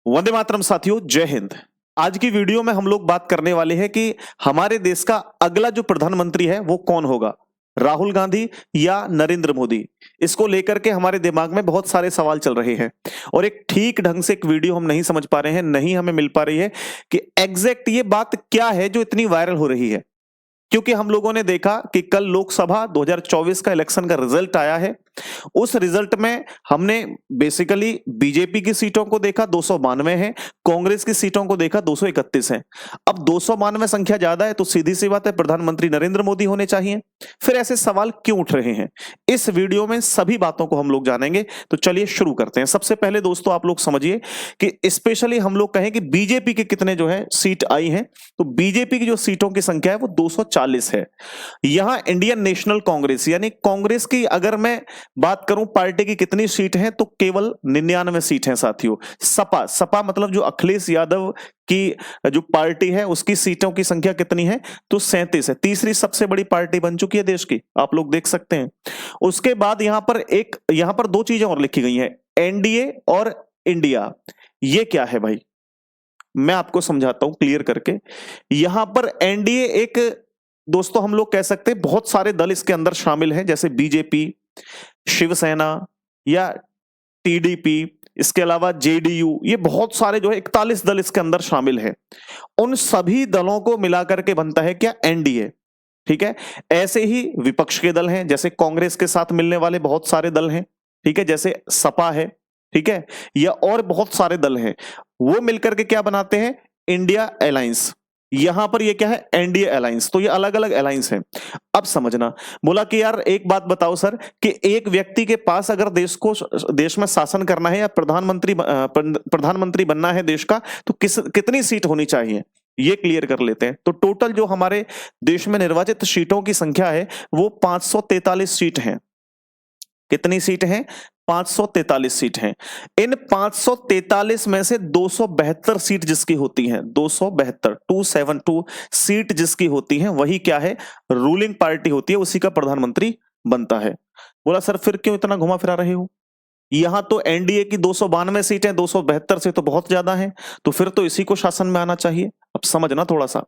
वंदे मातरम साथियों, जय हिंद। आज की वीडियो में हम लोग बात करने वाले हैं कि हमारे देश का अगला जो प्रधानमंत्री है वो कौन होगा, राहुल गांधी या नरेंद्र मोदी। इसको लेकर के हमारे दिमाग में बहुत सारे सवाल चल रहे हैं और एक ठीक ढंग से एक वीडियो हम नहीं समझ पा रहे हैं, नहीं हमें मिल पा रही है कि एग्जैक्ट ये बात क्या है जो इतनी वायरल हो रही है। क्योंकि हम लोगों ने देखा कि कल लोकसभा 2024 का इलेक्शन का रिजल्ट आया है। उस रिजल्ट में हमने बेसिकली बीजेपी की सीटों को देखा 292 है, कांग्रेस की सीटों को देखा 231 है। अब 292 संख्या ज्यादा है तो सीधी सी बात है प्रधानमंत्री नरेंद्र मोदी होने चाहिए। फिर ऐसे सवाल क्यों उठ रहे हैं, इस वीडियो में सभी बातों को हम लोग जानेंगे। तो चलिए शुरू करते हैं। सबसे पहले दोस्तों आप लोग समझिए कि स्पेशली हम लोग कहें कि बीजेपी के कितने जो है सीट आई हैं, तो बीजेपी की जो सीटों की संख्या है वो 240 है। यहां इंडियन नेशनल कांग्रेस यानी कांग्रेस की अगर मैं बात करूं पार्टी की कितनी सीट है तो केवल 99 सीट है साथियों। सपा सपा मतलब जो अखिलेश यादव की जो पार्टी है उसकी सीटों की संख्या कितनी है तो 37 है। तीसरी सबसे बड़ी पार्टी बन चुकी है देश की, आप लोग देख सकते हैं। उसके बाद यहां पर दो चीजें और लिखी गई हैं, एनडीए और इंडिया। ये क्या है भाई, मैं आपको समझाता हूं क्लियर करके। यहां पर एनडीए एक, दोस्तों हम लोग कह सकते हैं बहुत सारे दल इसके अंदर शामिल हैं, जैसे बीजेपी, शिवसेना या टीडीपी, इसके अलावा जेडीयू, ये बहुत सारे जो है 41 दल इसके अंदर शामिल हैं। उन सभी दलों को मिलाकर के बनता है क्या, एनडीए। ठीक है, ऐसे ही विपक्ष के दल हैं, जैसे कांग्रेस के साथ मिलने वाले बहुत सारे दल हैं, ठीक है, जैसे सपा है, ठीक है, या और बहुत सारे दल हैं। वो मिलकर के क्या बनाते हैं, इंडिया अलायंस। यहां पर ये क्या है, एनडीए अलायंस। तो ये अलग अलग अलायंस हैं। अब समझना, बोला कि यार एक बात बताओ सर कि एक व्यक्ति के पास अगर देश में शासन करना है या प्रधानमंत्री बनना है देश का, तो कितनी सीट होनी चाहिए, ये क्लियर कर लेते हैं। तो टोटल जो हमारे देश में निर्वाचित सीटों की संख्या है वो 543 सीट है। कितनी सीट हैं, 543 सीट हैं। इन 543 में से 272 सीट जिसकी होती हैं, 272 सीट जिसकी होती हैं, वही क्या है, रूलिंग पार्टी होती है, उसी का प्रधानमंत्री बनता है। बोला सर फिर क्यों इतना घुमा फिरा रहे हो, यहां तो एनडीए की 292 सीटें, 272 से तो बहुत ज्यादा हैं, तो फिर तो इसी को शासन में आना चाहिए। अब समझना थोड़ा सा,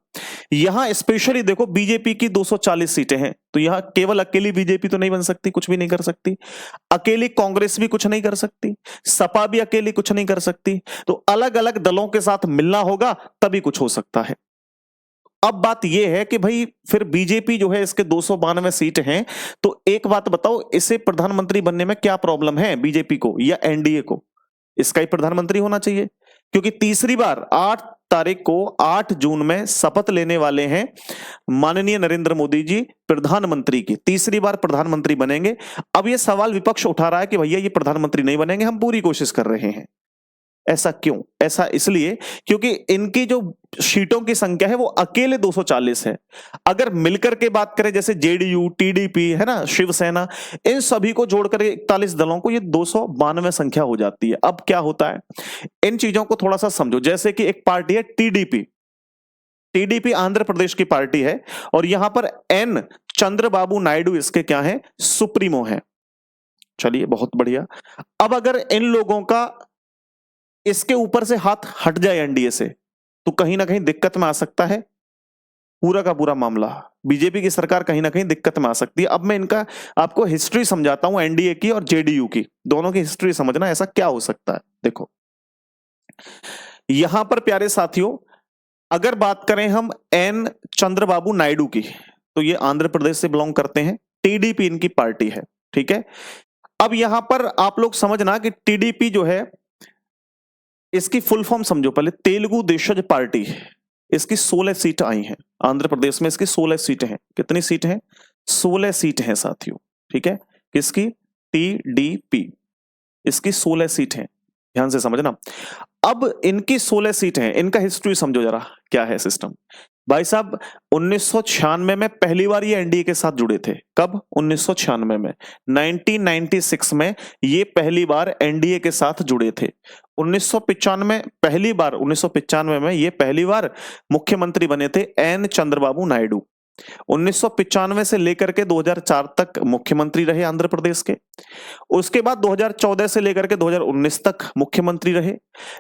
यहां स्पेशली देखो बीजेपी की 240 सीटें हैं, तो यहां केवल अकेली बीजेपी तो नहीं बन सकती, कुछ भी नहीं कर सकती। अकेली कांग्रेस भी कुछ नहीं कर सकती, सपा भी अकेली कुछ नहीं कर सकती, तो अलग अलग दलों के साथ मिलना होगा तभी कुछ हो सकता है। अब बात यह है कि भाई फिर बीजेपी जो है इसके 292 सीट हैं, तो एक बात बताओ, इसे प्रधानमंत्री बनने में क्या प्रॉब्लम है बीजेपी को या एनडीए को, इसका ही प्रधानमंत्री होना चाहिए। क्योंकि तीसरी बार 8 तारीख को 8 जून में शपथ लेने वाले हैं माननीय नरेंद्र मोदी जी प्रधानमंत्री की, तीसरी बार प्रधानमंत्री बनेंगे। अब यह सवाल विपक्ष उठा रहा है कि भैया ये प्रधानमंत्री नहीं बनेंगे, हम पूरी कोशिश कर रहे हैं। ऐसा क्यों, ऐसा इसलिए क्योंकि इनकी जो सीटों की संख्या है वो अकेले 240 है। अगर मिलकर के बात करें जैसे जेडीयू, टीडीपी है ना, शिवसेना, इन सभी को जोड़कर 41 दलों को ये 292 संख्या हो जाती है। अब क्या होता है, इन चीजों को थोड़ा सा समझो। जैसे कि एक पार्टी है टीडीपी, टीडीपी आंध्र प्रदेश की पार्टी है और यहां पर एन चंद्रबाबू नायडू इसके क्या है, सुप्रीमो है। चलिए बहुत बढ़िया। अब अगर इन लोगों का इसके ऊपर से हाथ हट जाए एनडीए से, तो कहीं ना कहीं दिक्कत में आ सकता है पूरा का पूरा मामला। बीजेपी की सरकार कहीं ना कहीं दिक्कत में आ सकती है। अब मैं इनका आपको हिस्ट्री समझाता हूं, एनडीए की और जेडीयू की, दोनों की हिस्ट्री समझना ऐसा क्या हो सकता है। देखो यहां पर प्यारे साथियों, अगर बात करें हम एन चंद्रबाबू नायडू की, तो ये आंध्र प्रदेश से बिलोंग करते हैं, टीडीपी इनकी पार्टी है, ठीक है। अब यहां पर आप लोग समझना कि टीडीपी जो है, इसकी फुल फॉर्म समझो पहले, तेलुगु देशज पार्टी। इसकी 16 सीट आई हैं आंध्र प्रदेश में, इसकी 16 सीटें हैं। कितनी सीट हैं, 16 सीट हैं साथियों, ठीक है। किसकी, टीडीपी, इसकी 16 सीट हैं, ध्यान से समझना। अब इनकी 16 सीट हैं, इनका हिस्ट्री समझो जरा क्या है सिस्टम। भाई साहब 1996 में पहली बार ये एनडीए के साथ जुड़े थे। कब, 1996 में, 1996 में ये पहली बार एनडीए के साथ जुड़े थे। 1995 में ये पहली बार मुख्यमंत्री बने थे एन चंद्रबाबू नायडू। 1995 से लेकर के 2004 तक मुख्यमंत्री रहे आंध्र प्रदेश के। उसके बाद 2014 से लेकर के 2019 तक मुख्यमंत्री रहे,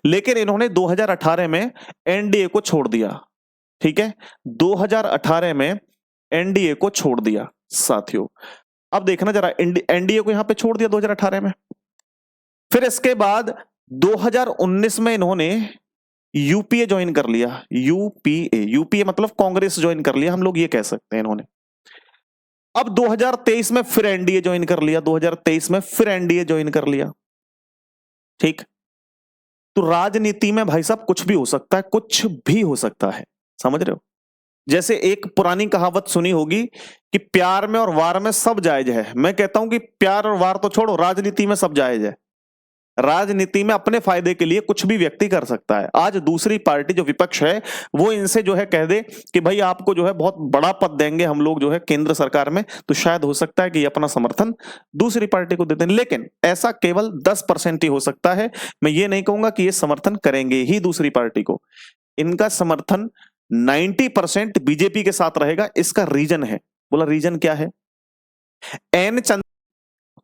लेकिन इन्होंने 2018 में एनडीए को छोड़ दिया। ठीक है, 2018 में एनडीए को छोड़ दिया साथियों। अब देखना जरा, एनडीए को यहां पे छोड़ दिया 2018 में। फिर इसके बाद 2019 में इन्होंने यूपीए ज्वाइन कर लिया। यूपीए मतलब कांग्रेस ज्वाइन कर लिया, हम लोग ये कह सकते हैं इन्होंने। अब 2023 में फिर एनडीए ज्वाइन कर लिया, 2023 में फिर एनडीए ज्वाइन कर लिया। ठीक, तो राजनीति में भाई साहब कुछ भी हो सकता है, कुछ भी हो सकता है, समझ रहे हो। जैसे एक पुरानी कहावत सुनी होगी कि प्यार में और वार में सब जायज है। मैं कहता हूं कि प्यार और वार तो छोड़ो, राजनीति में सब जायज है। राजनीति में अपने फायदे के लिए कुछ भी व्यक्ति कर सकता है। आज दूसरी पार्टी जो विपक्ष है वो इनसे जो है कह दे कि भाई आपको जो है बहुत बड़ा पद देंगे हम लोग जो है केंद्र सरकार में, तो शायद हो सकता है कि ये अपना समर्थन दूसरी पार्टी को दे दें, लेकिन ऐसा केवल 10% ही हो सकता है। मैं ये नहीं कहूंगा कि ये समर्थन करेंगे ही दूसरी पार्टी को। इनका समर्थन 90% बीजेपी के साथ रहेगा। इसका रीजन है, बोला रीजन क्या है? एन चंद्र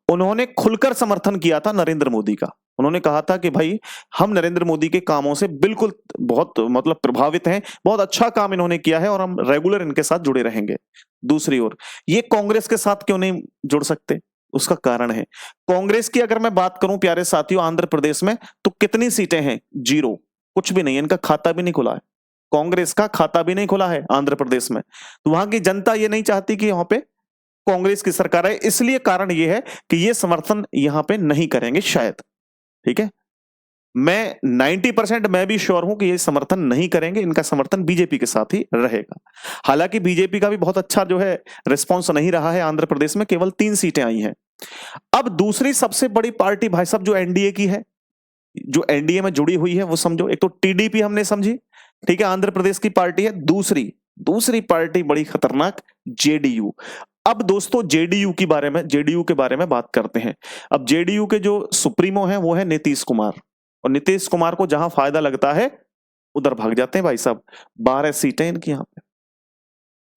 उन्होंने खुलकर समर्थन किया था नरेंद्र मोदी का। उन्होंने कहा था कि भाई हम नरेंद्र मोदी के कामों से बिल्कुल बहुत मतलब प्रभावित हैं, बहुत अच्छा काम इन्होंने किया है और हम रेगुलर इनके साथ जुड़े रहेंगे। दूसरी ओर ये कांग्रेस के साथ क्यों नहीं जुड़ सकते? उसका कारण है, कांग्रेस की अगर मैं बात करूं प्यारे साथियों, आंध्र प्रदेश में तो कितनी सीटें हैं? 0, कुछ भी नहीं है। इनका खाता भी नहीं खुला है, कांग्रेस का खाता भी नहीं खुला है आंध्र प्रदेश में। तो वहां की जनता ये नहीं चाहती कि वहां पे कांग्रेस की सरकार है, इसलिए कारण ये है कि ये समर्थन यहां पे नहीं करेंगे शायद। ठीक है, मैं 90% मैं भी श्योर हूं कि ये समर्थन नहीं करेंगे, इनका समर्थन बीजेपी के साथ ही रहेगा। हालांकि बीजेपी का भी बहुत अच्छा जो है रिस्पांस नहीं रहा है आंध्र प्रदेश में, केवल 3 सीटें आई हैं। अब दूसरी सबसे बड़ी पार्टी भाई साहब जो एनडीए की है, जो एनडीए में जुड़ी हुई है वो समझो, एक तो टीडीपी हमने समझी, ठीक है, आंध्र प्रदेश की पार्टी है। दूसरी पार्टी बड़ी खतरनाक, जेडीयू। अब दोस्तों जेडीयू के बारे में बात करते हैं। अब जेडीयू के जो सुप्रीमो हैं वो है नीतीश कुमार, और नीतीश कुमार को जहां फायदा लगता है उधर भाग जाते हैं भाई साहब। 12 सीटें इनकी यहां पे।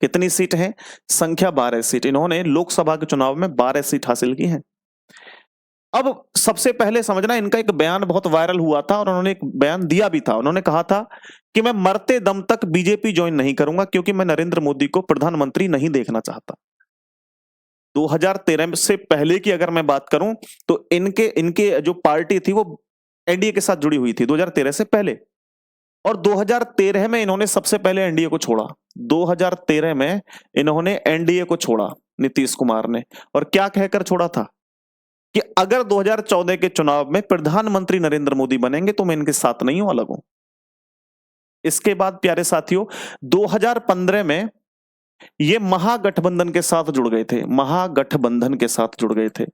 कितनी सीट है? संख्या 12 सीट। इन्होंने लोकसभा के चुनाव में 12 सीट हासिल की हैं। अब सबसे पहले समझना, इनका एक बयान बहुत वायरल हुआ था और उन्होंने एक बयान दिया भी था। उन्होंने कहा था कि मैं मरते दम तक बीजेपी ज्वाइन नहीं करूंगा क्योंकि मैं नरेंद्र मोदी को प्रधानमंत्री नहीं देखना चाहता। 2013 से पहले की अगर मैं बात करूं तो इनके जो पार्टी थी वो एनडीए के साथ जुड़ी हुई थी 2013 से पहले, और 2013 में इन्होंने सबसे पहले एनडीए को छोड़ा। 2013 में इन्होंने एनडीए को छोड़ा नीतीश कुमार ने, और क्या कहकर छोड़ा था कि अगर 2014 के चुनाव में प्रधानमंत्री नरेंद्र मोदी बनेंगे तो मैं इनके साथ नहीं हूं, अलग हूं। इसके बाद प्यारे साथियों 2015 में ये महागठबंधन के साथ जुड़ गए थे, महागठबंधन के साथ जुड़ गए थे।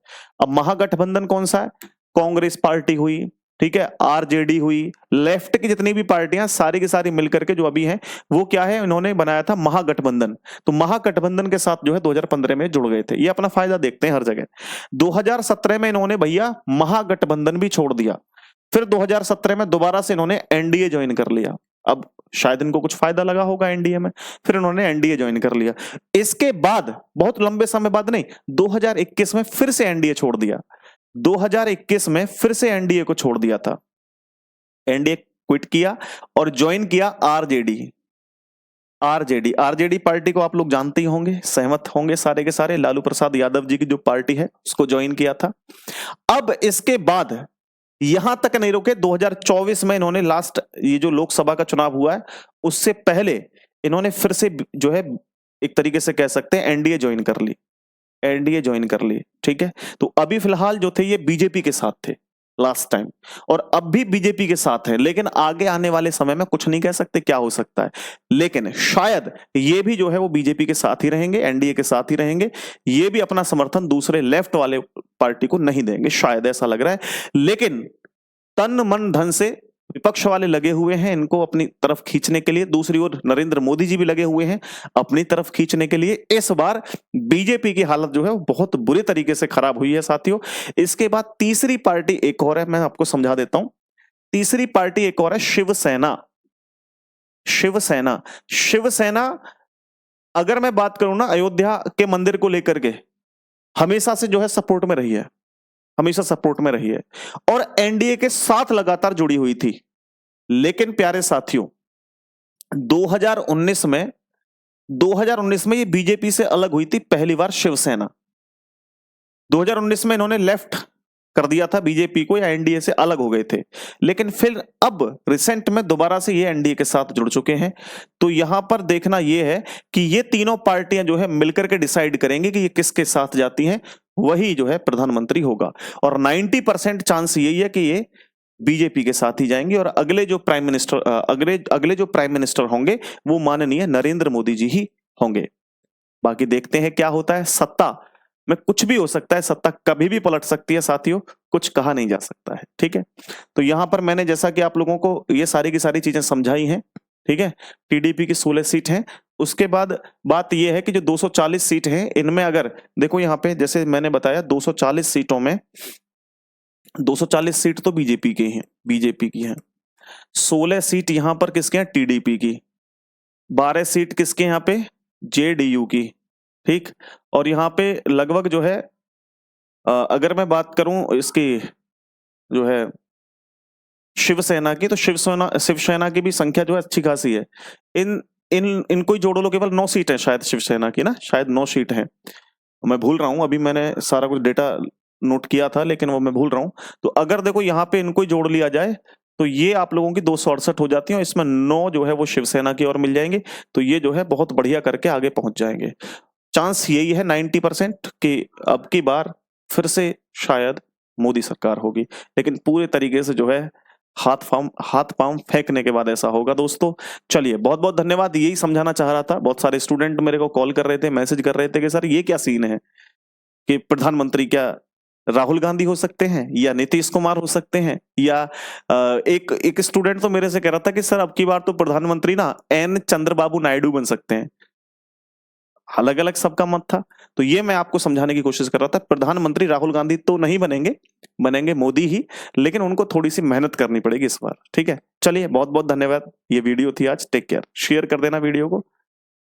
अब महागठबंधन कौन सा है? कांग्रेस पार्टी हुई, ठीक है, आरजेडी हुई, लेफ्ट की जितनी भी पार्टियां सारी की सारी मिलकर के जो अभी हैं वो क्या है, इन्होंने बनाया था महागठबंधन। तो महागठबंधन के साथ जो है 2015 में जुड़ गए थे। ये अपना फायदा देखते हैं हर जगह। 2017 में इन्होंने भैया महागठबंधन भी छोड़ दिया, फिर 2017 में दोबारा से इन्होंने एनडीए ज्वाइन कर लिया। अब शायद इनको कुछ फायदा लगा होगा एनडीए में, फिर इन्होंने एनडीए ज्वाइन कर लिया। इसके बाद बहुत लंबे समय बाद नहीं, 2021 में फिर से एनडीए छोड़ दिया। 2021 में फिर से एनडीए को छोड़ दिया था, एनडीए क्विट किया और ज्वाइन किया आरजेडी। आरजेडी पार्टी को आप लोग जानते ही होंगे, सहमत होंगे सारे के सारे, लालू प्रसाद यादव जी की जो पार्टी है उसको ज्वाइन किया था। अब इसके बाद यहां तक नहीं रुके, 2024 में इन्होंने लास्ट ये जो लोकसभा का चुनाव हुआ है उससे पहले इन्होंने फिर से जो है एक तरीके से कह सकते हैं एनडीए ज्वाइन कर ली, ठीक है। तो अभी फिलहाल जो थे ये बीजेपी के साथ थे लास्ट टाइम, और अब भी बीजेपी के साथ है, लेकिन आगे आने वाले समय में कुछ नहीं कह सकते क्या हो सकता है, लेकिन शायद ये भी जो है वो बीजेपी के साथ ही रहेंगे, एनडीए के साथ ही रहेंगे। ये भी अपना समर्थन दूसरे लेफ्ट वाले पार्टी को नहीं देंगे, शायद ऐसा लग रहा है। लेकिन तन मन धन से विपक्ष वाले लगे हुए हैं इनको अपनी तरफ खींचने के लिए, दूसरी ओर नरेंद्र मोदी जी भी लगे हुए हैं अपनी तरफ खींचने के लिए। इस बार बीजेपी की हालत जो है वो बहुत बुरी तरीके से खराब हुई है साथियों। इसके बाद तीसरी पार्टी एक और है, मैं आपको समझा देता हूं। तीसरी पार्टी एक और है, शिवसेना। अगर मैं बात करूं ना, अयोध्या के मंदिर को लेकर के हमेशा से जो है सपोर्ट में रही है, हमेशा सपोर्ट में रही है और एनडीए के साथ लगातार जुड़ी हुई थी। लेकिन प्यारे साथियों, 2019 में ये बीजेपी से अलग हुई थी पहली बार शिवसेना। 2019 में इन्होंने लेफ्ट कर दिया था बीजेपी को, या एनडीए से अलग हो गए थे। लेकिन फिर अब रिसेंट में दोबारा से ये एनडीए के साथ जुड़ चुके हैं। तो यहां पर देखना ये है कि ये तीनों पार्टियां जो है मिलकर के डिसाइड करेंगे कि ये किसके साथ जाती हैं, वही जो है प्रधानमंत्री होगा। और 90% चांस यही है कि ये बीजेपी के साथ ही जाएंगे और अगले जो प्राइम मिनिस्टर होंगे वो माननीय नरेंद्र मोदी जी ही होंगे। बाकी देखते हैं क्या होता है। सत्ता में कुछ भी हो सकता है, सत्ता कभी भी पलट सकती है साथियों, कुछ कहा नहीं जा सकता है। ठीक है, तो यहां पर मैंने जैसा कि आप लोगों को ये सारी की सारी चीजें समझाई हैं। ठीक है, टीडीपी की 16 सीट हैं। उसके बाद बात यह है कि जो 240 सीट हैं इनमें अगर देखो यहाँ पे जैसे मैंने बताया 240 सीटों में 240 सीट तो बीजेपी की हैं, 16 सीट यहां पर किसके हैं, टीडीपी की, 12 सीट किसके यहाँ पे, जेडीयू की। ठीक, और यहाँ पे लगभग जो है अगर मैं बात करूं इसकी जो है शिवसेना की, तो शिवसेना की भी संख्या जो है अच्छी खासी है। इन इन इनको ही जोड़ लो, केवल 9 सीट है शायद शिवसेना की ना, शायद 9 सीट हैं। मैं भूल रहा हूं, अभी मैंने सारा कुछ डेटा नोट किया था लेकिन वो मैं भूल रहा हूं। तो अगर देखो यहाँ पे इनको ही जोड़ लिया जाए तो ये आप लोगों की 268 हो जाती है और इसमें 9 जो है वो शिवसेना की और मिल जाएंगे। तो ये जो है बहुत बढ़िया करके आगे पहुंच जाएंगे। चांस यही है 90% कि अब की बार फिर से शायद मोदी सरकार होगी, लेकिन पूरे तरीके से जो है हाथ पांव फेंकने के बाद ऐसा होगा। दोस्तों चलिए, बहुत बहुत धन्यवाद, यही समझाना चाह रहा था। बहुत सारे स्टूडेंट मेरे को कॉल कर रहे थे, मैसेज कर रहे थे कि सर ये क्या सीन है कि प्रधानमंत्री क्या राहुल गांधी हो सकते हैं या नीतीश कुमार हो सकते हैं, या एक स्टूडेंट तो मेरे से कह रहा था कि सर अब की बार तो प्रधानमंत्री ना एन चंद्रबाबू नायडू बन सकते हैं। अलग अलग सबका मत था, तो ये मैं आपको समझाने की कोशिश कर रहा था। प्रधानमंत्री राहुल गांधी तो नहीं बनेंगे, बनेंगे मोदी ही, लेकिन उनको थोड़ी सी मेहनत करनी पड़ेगी इस बार। ठीक है, चलिए बहुत बहुत धन्यवाद। ये वीडियो थी आज, टेक केयर, शेयर कर देना वीडियो को।